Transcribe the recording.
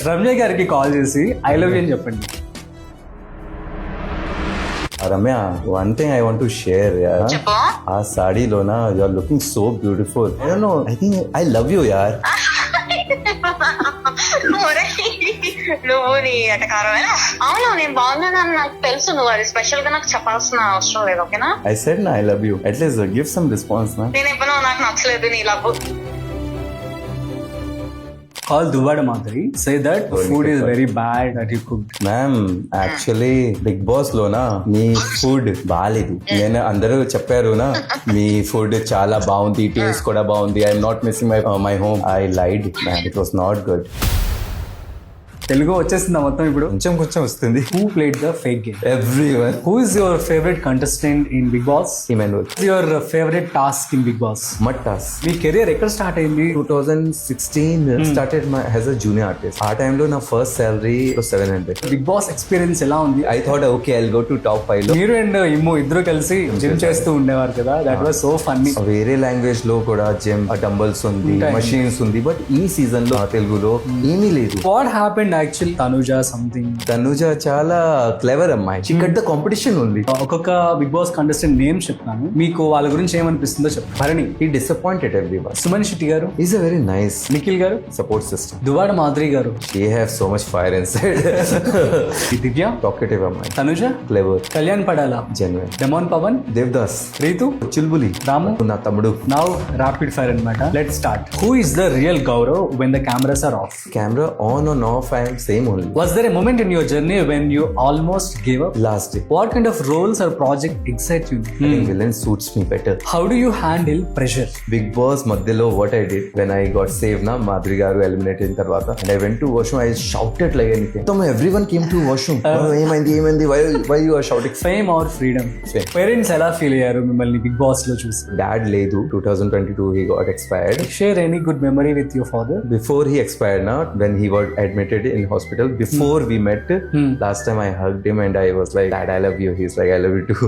రమ్య గారికి కాల్ చేసి I love you అని చెప్పండి. Ramya, one thing I want to share యార్. చెప్పు. ఆ సాడీలోనా you are looking so beautiful. I don't know, I think I love you యార్. నువ్వు నీ ఎటకారమేనా? అవును, నేను బాగున్నానని నాకు తెలుసు. నువ్వు అది స్పెషల్ గా నాకు చెప్పాల్సిన అవసరం లేదు. ఓకేనా? I said na I love you. At least give some response na. నేను ఇవ్వను, నాకు నచ్చలేదు నీ love. Call Duvvada Madhuri say that food is very bad that you cooked. Ma'am, actually big boss లోనా మీ ఫుడ్ బాగాలేదు. నేను అందరూ చెప్పారు నా మీ ఫుడ్ చాలా బాగుంది, టేస్ట్ కూడా బాగుంది. I'm not missing my home. I lied ma'am, it was not good. Telugu వచ్చేసిందా మొత్తం ఇప్పుడు? కొంచెం కొంచెం వస్తుంది. Who played the fake game? Everyone. Who is your favourite contestant in Bigg Boss? Emmanuel. Your favourite task in Bigg Boss? మట్టాస్. మీ career ఎక్కడ start అయింది? 2016 started my as a junior artist. ఆ టైంలో నా first salary 700. Big boss experience ఎలా ఉంది? I thought okay, I'll go to top 5 లో. మీరు అండ్ ఇమ్ము ఇద్దరు కలిసి జిమ్ చేస్తూ ఉండేవారు కదా, దట్ వాస్ సో ఫన్నీ. వేరే లాంగ్వేజ్ లో కూడా జిమ్ డంబల్స్ ఉంది, ఉంటాయి. మషీన్స్ ఉంది. బట్ ఈ సీజన్ లో తెలుగులో ఏమీ లేదు. What happened actual? Tanuja something. Tanuja చాలా క్లెవర్ అమ్మాయి. ఇక్కడ ద కాంపిటీషన్ ఉంది. ఒక్కొక్క బిగ్ బాస్ కంటెస్టెంట్ నేమ్ చెప్తాను, మీకు వాళ్ళ గురించి ఏమనిపిస్తుందో చెప్పండి. Bharani. He disappointed everyone. Suman Shetty గారు. He's a very nice Nikhil గారు. support system. దువాడ మాధురి గారు. She have so much fire inside. Divya. Talkative అమ్మాయి. Tanuja. Clever. Kalyan Padala. Genuine. Demon Pawan. Devdas. Ritu. చుల్బులి. రాము. నా తమ్ముడు. నౌ ర్యాపిడ్ ఫైర్ అన్నమాట. Let's start. Who is the real Gaurav when the cameras are off? Camera on and off, I am same only. Was there a moment in your journey when you almost gave up? Last day. What kind of roles or project excite you? I think villain suits me better. How do you handle pressure? Big boss మధ్యలో what I did when I got saved na Madhuri garu eliminate అయిన తర్వాత, and I went to washroom, I shouted like anything. So everyone came to washroom. ఏమైంది why you are shouting? Fame or freedom? Fame. Parents ఎలా feel అయ్యారు మిమ్మల్ని big boss లో చూసి? Dad లేదు, 2022 he got expired. Share any good memory with your father? Before he expired na, when he was admitted in hospital, before we met, last time I hugged him and I was like, Dad, I love you. He's like, I love you too.